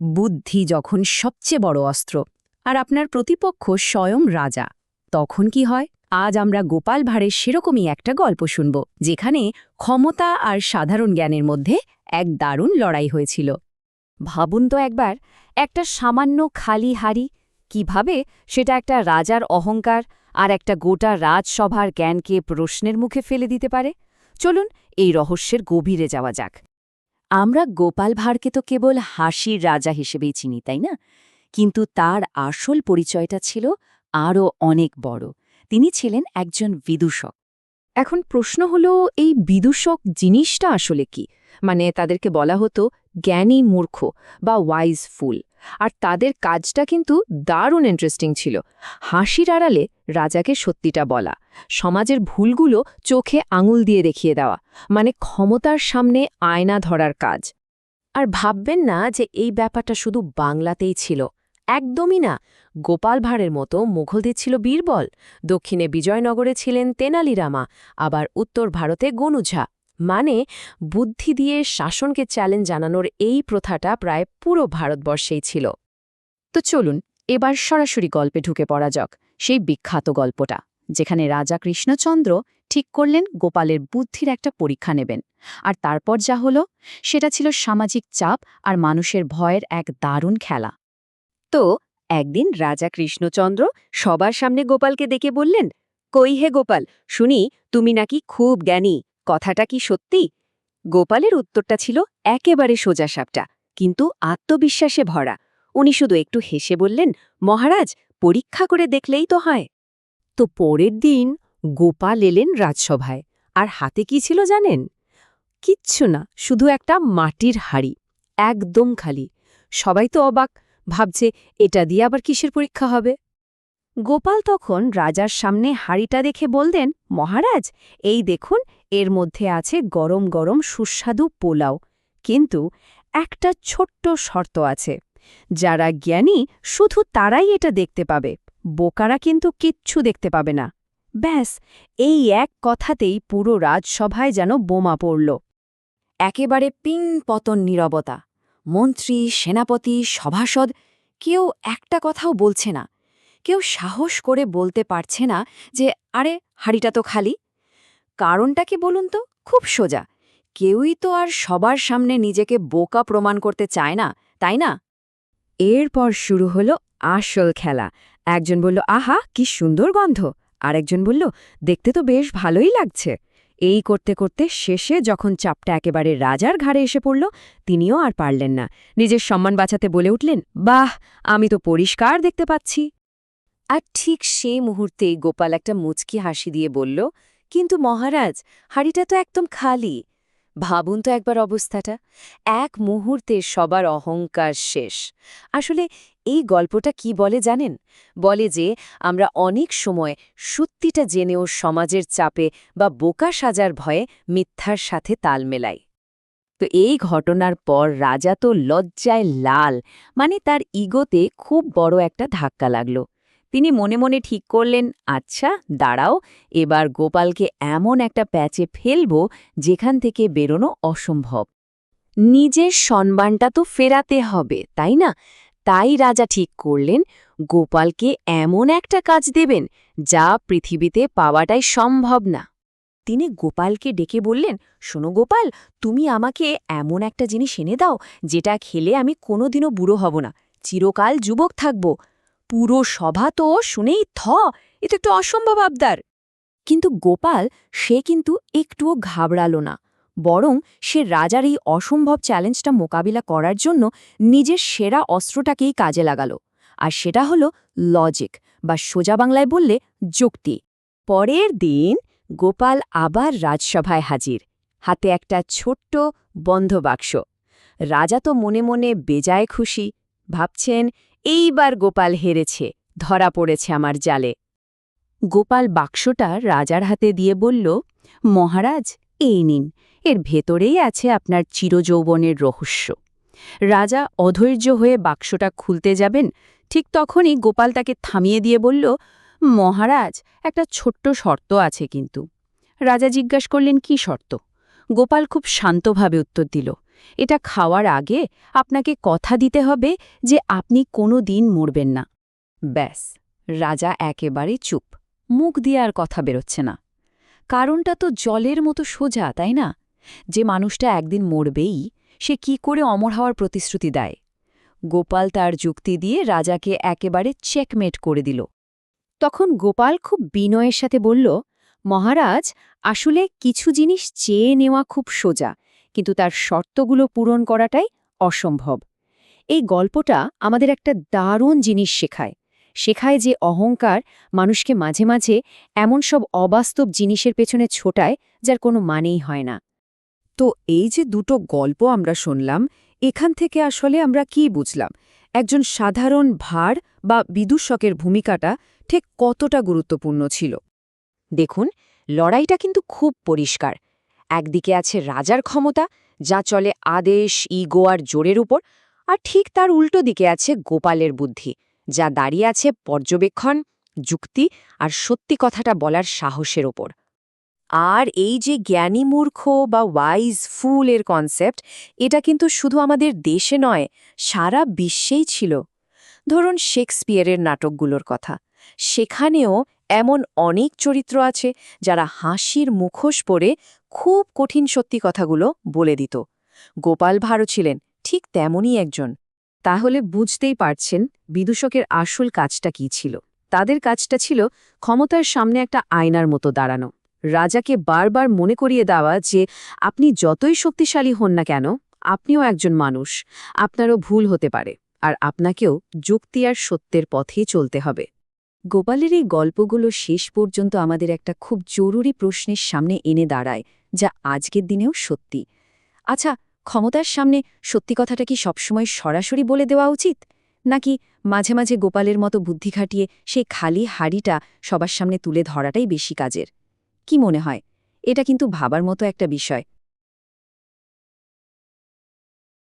বুদ্ধি যখন সবচেয়ে বড় অস্ত্র আর আপনার প্রতিপক্ষ স্বয়ং রাজা, তখন কি হয়? আজ আমরা গোপাল ভাঁড়ের সেরকমই একটা গল্প শুনব, যেখানে ক্ষমতা আর সাধারণ জ্ঞানের মধ্যে এক দারুণ লড়াই হয়েছিল। ভাবুন তো একবার, একটা সামান্য খালি হাড়ি কিভাবে সেটা একটা রাজার অহংকার আর একটা গোটা রাজসভার জ্ঞানকে প্রশ্নের মুখে ফেলে দিতে পারে। চলুন এই রহস্যের গভীরে যাওয়া যাক। আমরা গোপাল ভাঁড়কে তো কেবল হাসির রাজা হিসেবেই চিনি, তাই না? কিন্তু তার আসল পরিচয়টা ছিল আরও অনেক বড়। তিনি ছিলেন একজন বিদূষক। এখন প্রশ্ন হলো, এই বিদূষক জিনিসটা আসলে কি? মানে তাদেরকে বলা হতো জ্ঞানী মূর্খ বা ওয়াইজ ফুল, আর তাদের কাজটা কিন্তু দারুণ ইন্টারেস্টিং ছিল। হাসির আড়ালে রাজাকে সত্যিটা বলা, সমাজের ভুলগুলো চোখে আঙুল দিয়ে দেখিয়ে দেওয়া, মানে ক্ষমতার সামনে আয়না ধরার কাজ। আর ভাববেন না যে এই ব্যাপারটা শুধু বাংলাতেই ছিল, একদমই না। গোপাল ভাঁড়ের মতো মুঘলদের ছিল বীরবল, দক্ষিণে বিজয়নগরে ছিলেন তেনালি রামা, আবার উত্তর ভারতে গনুঝা। মানে বুদ্ধি দিয়ে শাসনকে চ্যালেঞ্জ জানানোর এই প্রথাটা প্রায় পুরো ভারতবর্ষেই ছিল। তো চলুন এবার সরাসরি গল্পে ঢুকে পড়া যাক, সেই বিখ্যাত গল্পটা, যেখানে রাজা কৃষ্ণচন্দ্র ঠিক করলেন গোপালের বুদ্ধির একটা পরীক্ষা নেবেন। আর তারপর যা হলো, সেটা ছিল সামাজিক চাপ আর মানুষের ভয়ের এক দারুণ খেলা। তো একদিন রাজা কৃষ্ণচন্দ্র সবার সামনে গোপালকে ডেকে বললেন, কই হে গোপাল, শুনি তুমি নাকি খুব জ্ঞানী, কথাটা কি সত্যি? গোপালের উত্তরটা ছিল একেবারে সোজাসাপটা, কিন্তু আত্মবিশ্বাসে ভরা। উনি শুধু একটু হেসে বললেন, মহারাজ, পরীক্ষা করে দেখলেই তো হয়। তো পরের দিন গোপাল এলেন রাজসভায়, আর হাতে কি ছিল জানেন? কিচ্ছু না, শুধু একটা মাটির হাঁড়ি, একদম খালি। সবাই তো অবাক, ভাবছে এটা দিয়ে আবার কিসের পরীক্ষা হবে। গোপাল তখন রাজার সামনে হাঁড়িটা দেখে বললেন, মহারাজ, এই দেখুন, এর মধ্যে আছে গরম গরম সুস্বাদু পোলাও। কিন্তু একটা ছোট্ট শর্ত আছে, যারা জ্ঞানী শুধু তারাই এটা দেখতে পাবে, বোকারা কিন্তু কিচ্ছু দেখতে পাবে না। ব্যাস, এই এক কথাতেই পুরো রাজসভায় যেন বোমা পড়ল। একেবারে পিং পতন নীরবতা। মন্ত্রী, সেনাপতি, সভাসদ কেউ একটা কথাও বলছে না। কেউ সাহস করে বলতে পারছে না যে আরে, হাঁড়িটা তো খালি। কারণটা কি বলুন তো? খুব সোজা, কেউই তো আর সবার সামনে নিজেকে বোকা প্রমাণ করতে চায় না, তাই না? এরপর শুরু হলো আসল খেলা। একজন বলল, আহা কি সুন্দর গন্ধ, আরেকজন বলল, দেখতে তো বেশ ভালোই লাগছে। এই করতে করতে শেষে যখন চাপটা একেবারে রাজার ঘাড়ে এসে পড়ল, তিনিও আর পারলেন না, নিজের সম্মান বাঁচাতে বলে উঠলেন, বাহ, আমি তো পরিষ্কার দেখতে পাচ্ছি। আর ঠিক সেই মুহূর্তেই গোপাল একটা মুচকি হাসি দিয়ে বলল, কিন্তু মহারাজ, হাঁড়িটা তো একদম খালি। ভাবুন তো একবার অবস্থাটা, এক মুহূর্তে সবার অহংকার শেষ। আসলে এই গল্পটা কি বলে জানেন? বলে যে আমরা অনেক সময় সত্যিটা জেনেও সমাজের চাপে বা বোকা সাজার ভয়ে মিথ্যার সাথে তাল মেলাই। তো এই ঘটনার পর রাজা তো লজ্জায় লাল, মানে তার ইগোতে খুব বড় একটা ধাক্কা লাগল। তিনি মনে মনে ঠিক করলেন, আচ্ছা দাঁড়াও, এবার গোপালকে এমন একটা প্যাচে ফেলব যেখান থেকে বেরোনো অসম্ভব। নিজের সম্মানটা তো ফেরাতে হবে, তাই না? তাই রাজা ঠিক করলেন গোপালকে এমন একটা কাজ দেবেন যা পৃথিবীতে পাওয়াটাই সম্ভব না। তিনি গোপালকে ডেকে বললেন, শোনো গোপাল, তুমি আমাকে এমন একটা জিনিস এনে দাও যেটা খেলে আমি কোনোদিনও বুড়ো হব না, চিরকাল যুবক থাকব। পুরো সভা তো শুনেই এ তো একটু অসম্ভব আবদার। কিন্তু গোপাল, সে কিন্তু একটুও ঘাবড়ালো না, বরং সে রাজার এই অসম্ভব চ্যালেঞ্জটা মোকাবিলা করার জন্য নিজের সেরা অস্ত্রটাকেই কাজে লাগালো। আর সেটা হলো লজিক, বা সোজা বাংলায় বললে যুক্তি। পরের দিন গোপাল আবার রাজসভায় হাজির, হাতে একটা ছোট্ট বন্ধ বাক্স। রাজা তো মনে মনে বেজায় খুশি, ভাবছেন এইবার গোপাল হেরেছে, ধরা পড়েছে আমার জালে। গোপাল বাক্সটা রাজার হাতে দিয়ে বলল, মহারাজ, এই নিন, এর ভেতরেই আছে আপনার চিরযৌবনের রহস্য। রাজা অধৈর্য হয়ে বাক্সটা খুলতে যাবেন, ঠিক তখনই গোপাল তাকে থামিয়ে দিয়ে বলল, মহারাজ, একটা ছোট্ট শর্ত আছে কিন্তু। রাজা জিজ্ঞাসা করলেন, কি শর্ত? গোপাল খুব শান্তভাবে উত্তর দিল, এটা খাওয়ার আগে আপনাকে কথা দিতে হবে যে আপনি কোনো দিন মরবেন না। ব্যাস, রাজা একেবারে চুপ, মুখ দিয়ে আর কথা বেরোচ্ছে না। কারণটা তো জলের মতো সোজা, তাই না? যে মানুষটা একদিন মরবেই, সে কি করে অমর হওয়ার প্রতিশ্রুতি দেয়? গোপাল তার যুক্তি দিয়ে রাজাকে একেবারে চেকমেট করে দিল। তখন গোপাল খুব বিনয়ের সাথে বলল, মহারাজ, আসলে কিছু জিনিস চেয়ে নেওয়া খুব সোজা, কিন্তু তার শর্তগুলো পূরণ করাটাই অসম্ভব। এই গল্পটা আমাদের একটা দারুণ জিনিস শেখায় যে অহংকার মানুষকে মাঝে মাঝে এমন সব অবাস্তব জিনিসের পেছনে ছোটায় যার কোনো মানেই হয় না। তো এই যে দুটো গল্প আমরা শুনলাম, এখান থেকে আসলে আমরা কি বুঝলাম? একজন সাধারণ ভাঁড় বা বিদূষকের ভূমিকাটা ঠিক কতটা গুরুত্বপূর্ণ ছিল? দেখুন, লড়াইটা কিন্তু খুব পরিষ্কার। একদিকে আছে রাজার ক্ষমতা, যা চলে আদেশ, ইগো আর জোরের উপর, আর ঠিক তার উল্টো দিকে আছে গোপালের বুদ্ধি, যা দাঁড়িয়ে আছে পর্যবেক্ষণ, যুক্তি আর সত্যি কথাটা বলার সাহসের ওপর। আর এই যে জ্ঞানী মূর্খ বা ওয়াইজ ফুল এর কনসেপ্ট, এটা কিন্তু শুধু আমাদের দেশে নয়, সারা বিশ্বেই ছিল। ধরুন শেক্সপিয়ারের নাটকগুলোর কথা, সেখানেও এমন অনেক চরিত্র আছে যারা হাসির মুখোশ পরে খুব কঠিন সত্যি কথাগুলো বলে দিত। গোপাল ভাঁড়ও ছিলেন ঠিক তেমনই একজন। তাহলে বুঝতেই পারছেন বিদূষকের আসল কাজটা কি ছিল। তাদের কাজটা ছিল ক্ষমতার সামনে একটা আয়নার মতো দাঁড়ানো, রাজাকে বারবার মনে করিয়ে দেওয়া যে আপনি যতই শক্তিশালী হন না কেন, আপনিও একজন মানুষ, আপনারও ভুল হতে পারে, আর আপনাকেও যুক্তি আর সত্যের পথেই চলতে হবে। গোপালের এই গল্পগুলো শেষ পর্যন্ত আমাদের একটা খুব জরুরি প্রশ্নের সামনে এনে দাঁড়ায়, যা আজকের দিনেও সত্যি। আচ্ছা, ক্ষমতার সামনে সত্যি কথাটা কি সবসময় সরাসরি বলে দেওয়া উচিত, নাকি মাঝে মাঝে গোপালের মতো বুদ্ধি খাটিয়ে সেই খালি হাড়িটা সবার সামনে তুলে ধরাটাই বেশি কাজের? কি মনে হয়? এটা কিন্তু ভাবার মতো একটা বিষয়।